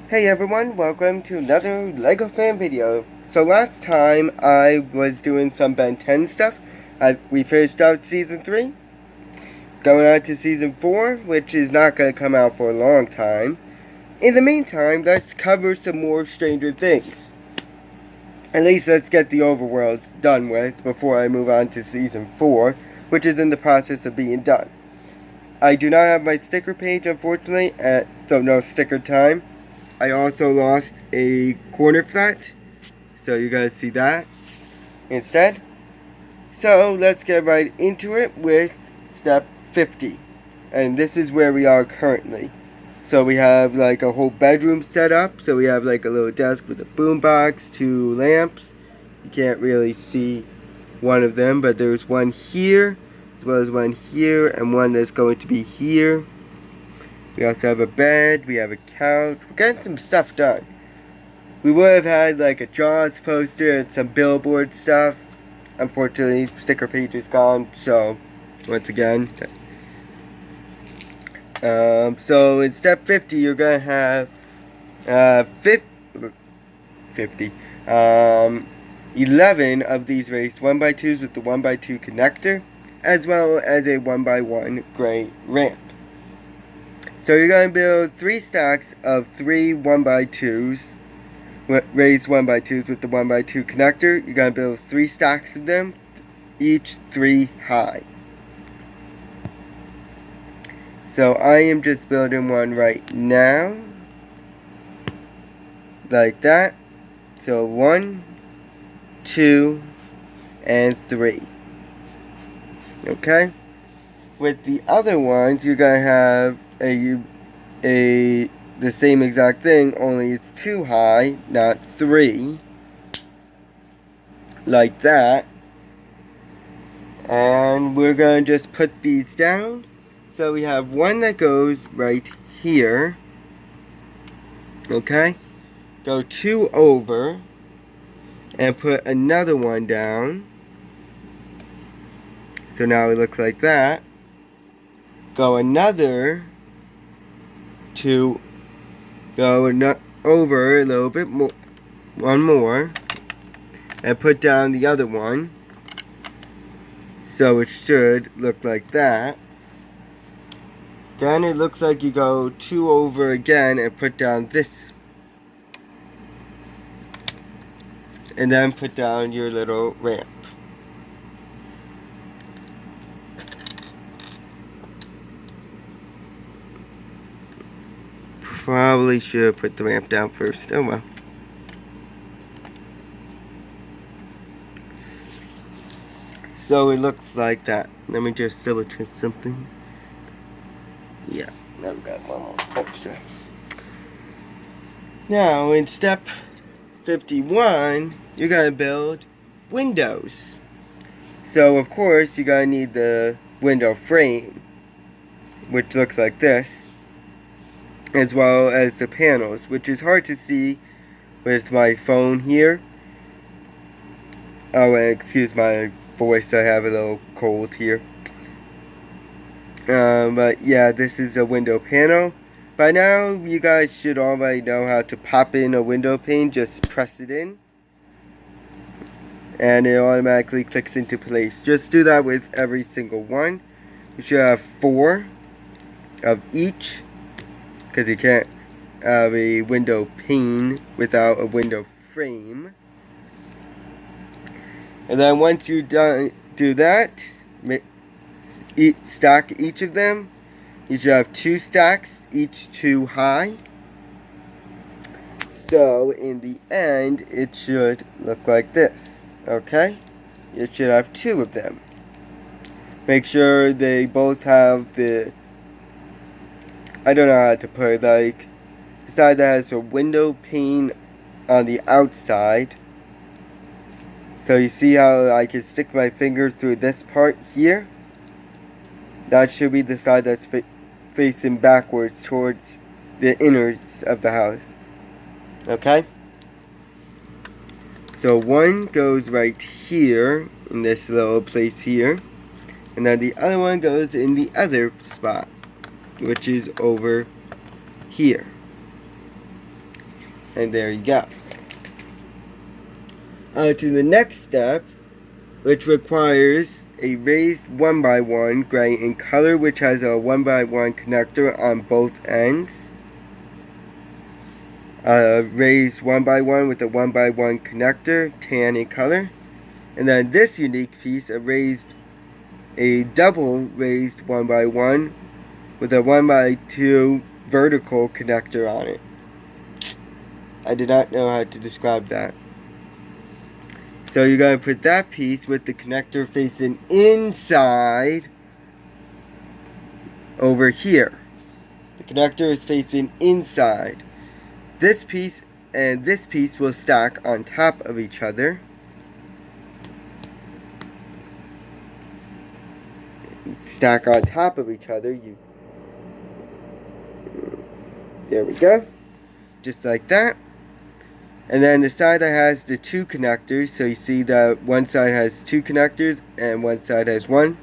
Hey everyone, welcome to another LEGO fan video. So last time I was doing some Ben 10 stuff. We finished out Season 3. Going on to Season 4, which is not going to come out for a long time. In the meantime, let's cover some more Stranger Things. At least let's get the overworld done with before I move on to Season 4, which is in the process of being done. I do not have my sticker page, unfortunately, so no sticker time. I also lost a corner flat, so you're going to see that instead. So let's get right into it with step 50. And this is where we are currently. So we have like a whole bedroom set up. So we have like a little desk with a boombox, 2 lamps. You can't really see one of them, but there's one here, as well as one here, and one that's going to be here. We also have a bed, we have a couch. We're getting some stuff done. We would have had like a Jaws poster and some billboard stuff. Unfortunately, sticker page is gone, so once again. So in step 50, you're going to have 50. 11 of these raised 1x2s with the 1x2 connector, as well as a 1x1 gray ramp. So you're going to build 3 stacks of 3 1x2s, raised 1x2s with the 1x2 connector. You're going to build 3 stacks of them, each 3 high. So I am just building one right now, like that. So 1, 2, and 3. Okay? With the other ones, you're going to have the same exact thing, only it's 2 high, not 3. Like that. And we're going to just put these down. So we have one that goes right here. Okay? Go 2 over. And put another one down. So now it looks like that. Go another 2. Go over a little bit more. One more. And put down the other one. So it should look like that. Then it looks like you go 2 over again and put down this. And then put down your little ramp. Probably should have put the ramp down first. Oh well. So it looks like that. Let me just double check something. Yeah, I've got one more extra. Now, in step 51, you're going to build windows. So, of course, you're going to need the window frame, which looks like this, as well as the panels, which is hard to see with my phone here. Oh, and excuse my voice, I have a little cold here. But yeah, this is a window panel. By now, you guys should already know how to pop in a window pane. Just press it in. And it automatically clicks into place. Just do that with every single one. You should have 4 of each. Because you can't have a window pane without a window frame. And then once you do that, stack each of them. You should have 2 stacks, each 2 high. So in the end, it should look like this. Okay? You should have 2 of them. Make sure they both have the, I don't know how to put it, like the side that has a window pane on the outside. So you see how I can stick my finger through this part here? That should be the side that's facing backwards towards the innards of the house. Okay? So one goes right here, in this little place here. And then the other one goes in the other spot, which is over here. And there you go. On to the next step, which requires a raised 1x1 gray in color, which has a 1x1 connector on both ends. Raised 1x1 with a 1x1 connector, tan in color. And then this unique piece, a double raised 1x1 with a 1x2 vertical connector on it. I did not know how to describe that. So you're going to put that piece with the connector facing inside over here. The connector is facing inside. This piece and this piece will stack on top of each other. Stack on top of each other. There we go. Just like that. And then the side that has the two connectors, so you see that one side has two connectors and one side has one.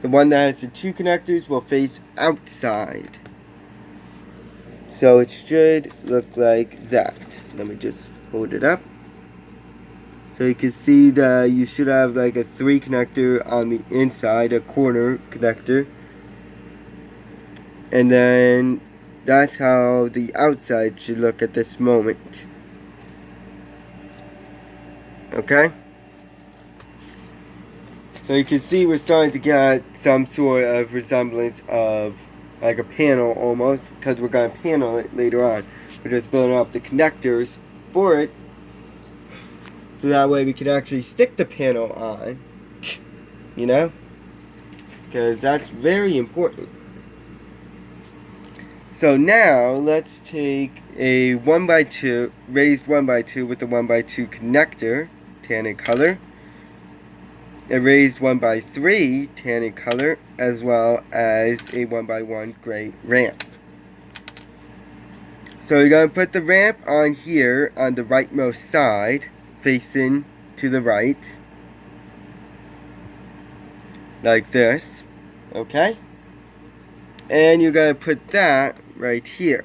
The one that has the two connectors will face outside. So it should look like that. Let me just hold it up. So you can see that you should have like a 3 connector on the inside, a corner connector. And then that's how the outside should look at this moment. Okay? So you can see we're starting to get some sort of resemblance of like a panel almost, because we're going to panel it later on. We're just building up the connectors for it, so that way we can actually stick the panel on, you know? Because that's very important. So now let's take a 1x2, raised 1x2 with a 1x2 connector, tan in color. A raised 1x3 tan in color, as well as a 1x1 gray ramp. So you're going to put the ramp on here on the rightmost side, facing to the right, like this, okay? And you're going to put that right here.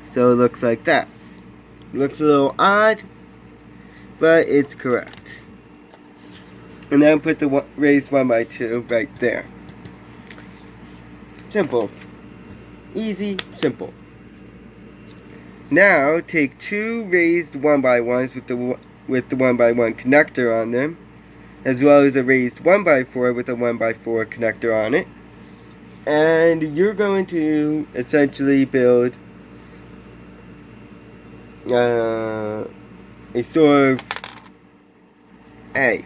So it looks like that. It looks a little odd, but it's correct. And then put the raised 1x2 right there. Simple. Easy, simple. Now take 2 raised 1x1s with the 1x1 connector on them, as well as a raised 1x4 with a 1x4 connector on it. And you're going to essentially build a sort of A.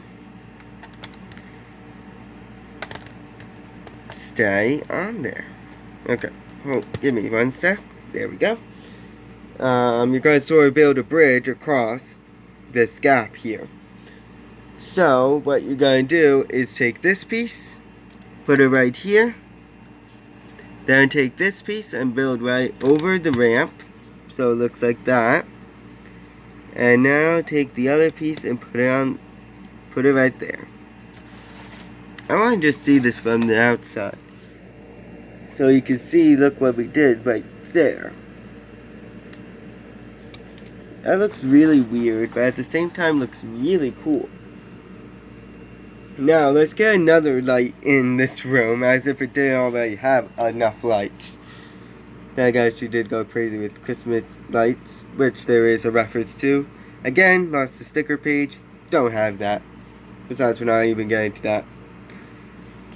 Stay on there. Okay. Oh, give me one sec. There we go. You're going to sort of build a bridge across this gap here. So what you're going to do is take this piece, put it right here, then take this piece and build right over the ramp, so it looks like that. And now take the other piece and put it right there. I want to just see this from the outside, so you can see, look what we did right there. That looks really weird, but at the same time looks really cool. Now let's get another light in this room, as if it didn't already have enough lights. That actually did go crazy with Christmas lights, which there is a reference to. Again, lost the sticker page, don't have that. Besides, we're not even getting to that.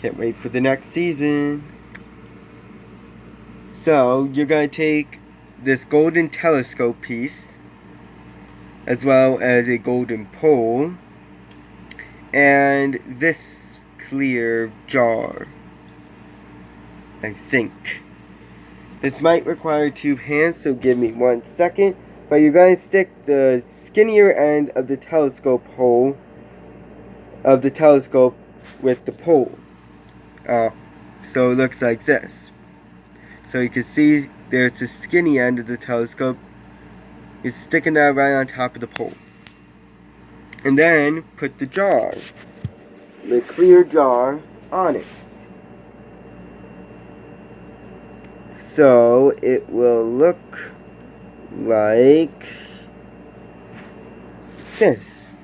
Can't wait for the next season. So you're going to take this golden telescope piece, as well as a golden pole, and this clear jar, I think. This might require 2 hands, so give me 1 second. But you're going to stick the skinnier end of the telescope hole, of the telescope with the pole. So it looks like this. So you can see there's the skinny end of the telescope. You're sticking that right on top of the pole. And then put the jar, the clear jar, on it. So it will look like this.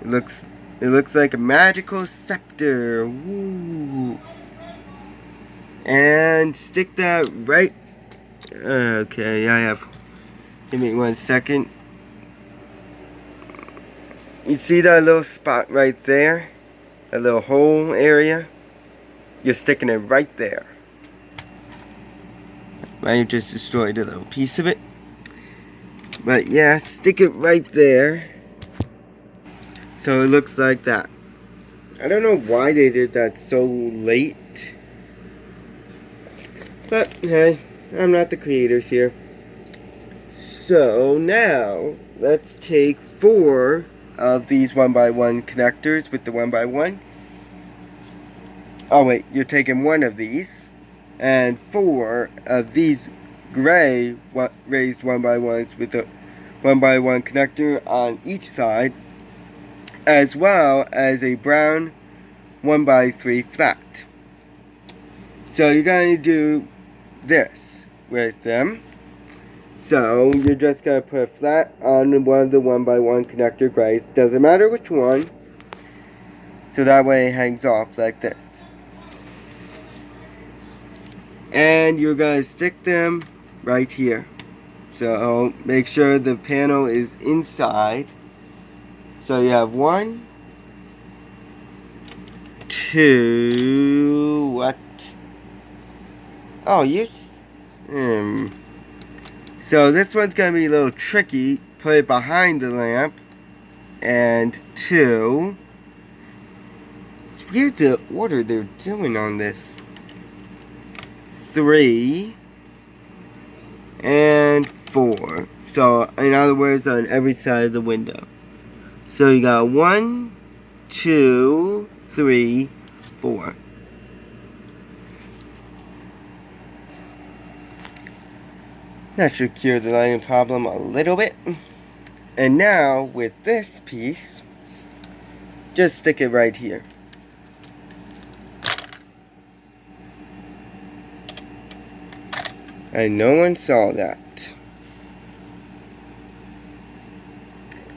It looks like a magical scepter. Woo. And stick that right. Okay, give me 1 second. You see that little spot right there? That little hole area? You're sticking it right there. I just destroyed a little piece of it. But yeah, stick it right there. So it looks like that. I don't know why they did that so late. But hey, I'm not the creators here. So now, let's take 4 of these 1x1 connectors with the 1x1. Oh wait, you're taking 1 of these. And 4 of these gray raised 1x1s with the 1x1 connector on each side, as well as a brown 1x3 flat. So you're going to do this with them. So you're just going to put a flat on one of the 1x1 connector grays. Doesn't matter which one. So that way it hangs off like this. And you're going to stick them right here. So make sure the panel is inside. So you have 1, 2, what? Oh, so this one's going to be a little tricky. Put it behind the lamp. And 2. It's weird the order they're doing on this. 3 and 4. So in other words, on every side of the window. So you got 1, 2, 3, 4. That should cure the lighting problem a little bit. And now with this piece, just stick it right here. And no one saw that.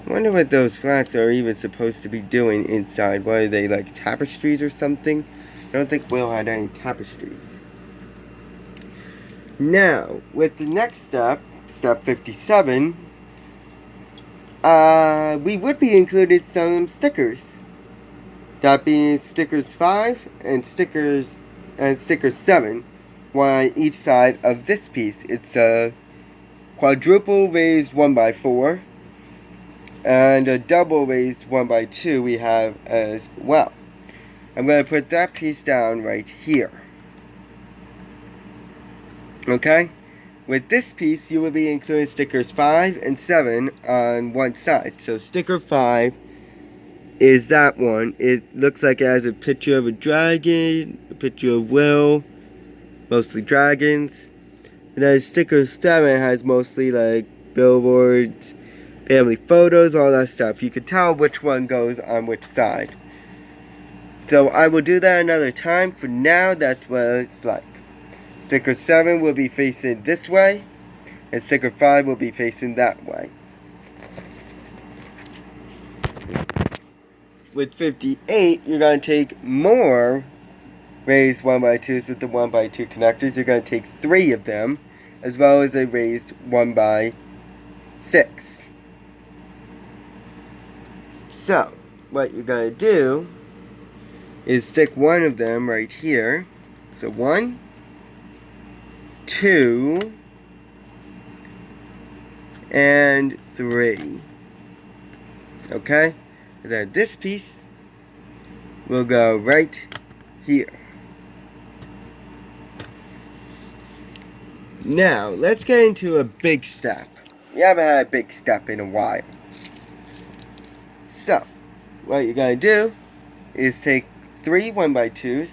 I wonder what those flats are even supposed to be doing inside. What are they, like tapestries or something? I don't think Will had any tapestries. Now, with the next step, step 57, we would be included some stickers. That being stickers 5 and stickers 7. 1 on each side of this piece. It's a quadruple raised 1x4 and a double raised 1x2 we have as well. I'm going to put that piece down right here. Okay? With this piece, you will be including stickers 5 and 7 on one side. So sticker 5 is that one. It looks like it has a picture of a dragon, a picture of Will, mostly dragons. And then sticker 7 has mostly like billboards, family photos, all that stuff. You can tell which one goes on which side. So I will do that another time. For now, that's what it's like. Sticker 7 will be facing this way, and sticker 5 will be facing that way. With 58, you're going to take more raised 1x2s with the 1x2 connectors. You're going to take 3 of them, as well as a raised 1x6. So, what you're going to do is stick 1 of them right here. So 1, 2, and 3. Okay? And then this piece will go right here. Now, let's get into a big step. We haven't had a big step in a while. So, what you're going to do is take 3 1x2s,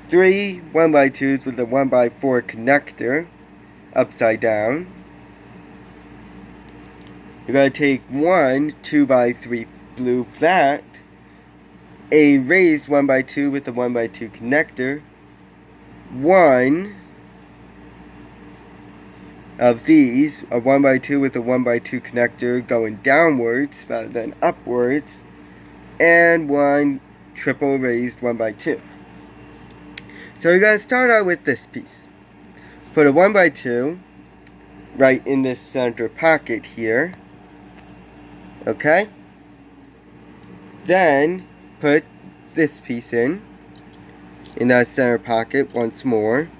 3 1x2s with a 1x4 connector, upside down. You're going to take 1 2x3 blue flat, a raised 1x2 with a 1x2 connector, 1 of these, a 1x2 with a 1x2 connector going downwards rather than upwards, and one triple raised 1x2. So we're going to start out with this piece. Put a 1x2 right in this center pocket here. Okay? Then put this piece in that center pocket once more.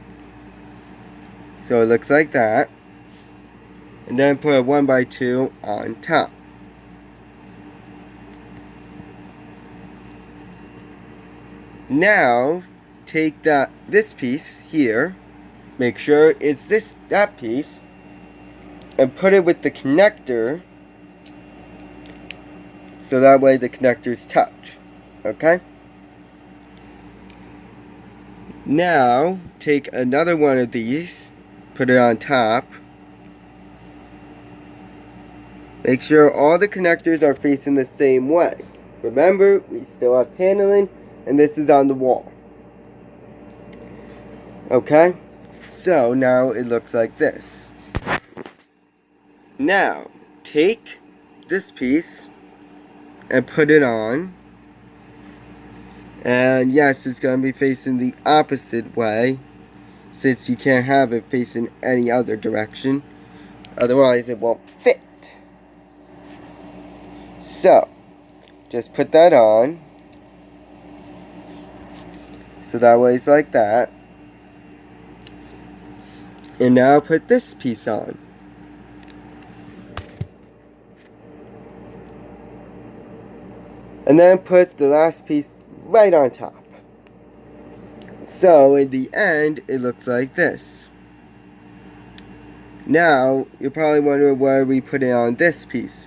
So it looks like that. And then put a 1x2 on top. Now take this piece here, make sure it's that piece, and put it with the connector so that way the connectors touch. Okay? Now take another one of these, put it on top. Make sure all the connectors are facing the same way. Remember, we still have paneling, and this is on the wall. Okay? So now it looks like this. Now, take this piece and put it on. And yes, it's going to be facing the opposite way, since you can't have it facing any other direction. Otherwise, it won't fit. So, just put that on. So that way it's like that. And now put this piece on. And then put the last piece right on top. So in the end, it looks like this. Now, you're probably wondering why we put it on this piece.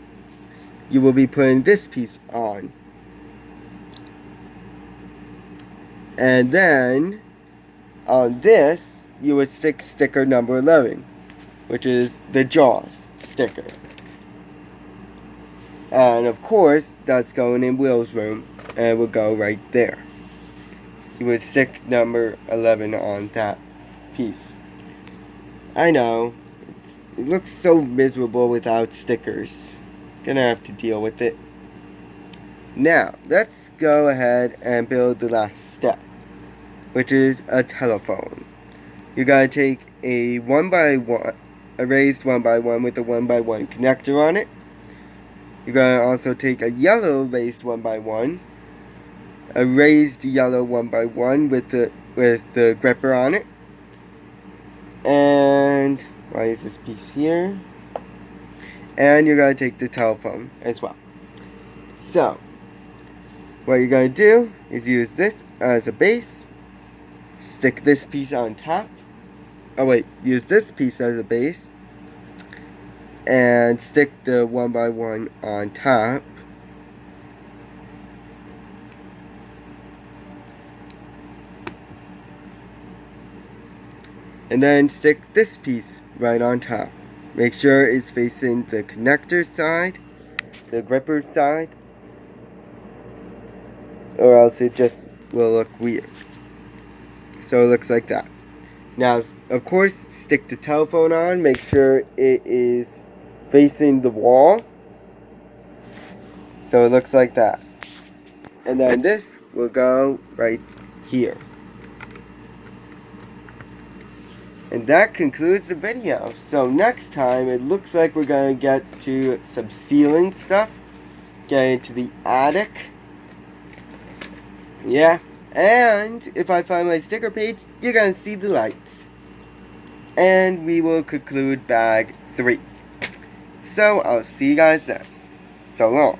You will be putting this piece on. And then, on this, you would stick sticker number 11, which is the Jaws sticker. And of course, that's going in Will's room, and it would go right there. You would stick number 11 on that piece. I know, it looks so miserable without stickers. Gonna have to deal with it. Now, let's go ahead and build the last step, which is a telephone. You're gonna take a 1x1, a raised 1x1 with a 1x1 connector on it. You're gonna also take a yellow raised 1x1, a raised yellow 1x1 with the gripper on it. And why is this piece here? And you're going to take the telephone as well. So, what you're going to do is use this as a base. Stick this piece on top. Oh wait, use this piece as a base. And stick the 1x1 on top. And then stick this piece right on top. Make sure it's facing the connector side, the gripper side, or else it just will look weird. So it looks like that. Now, of course, stick the telephone on. Make sure it is facing the wall. So it looks like that. And then this will go right here. And that concludes the video. So next time, it looks like we're going to get to some ceiling stuff. Get into the attic. Yeah. And if I find my sticker page, you're going to see the lights. And we will conclude bag 3. So I'll see you guys then. So long.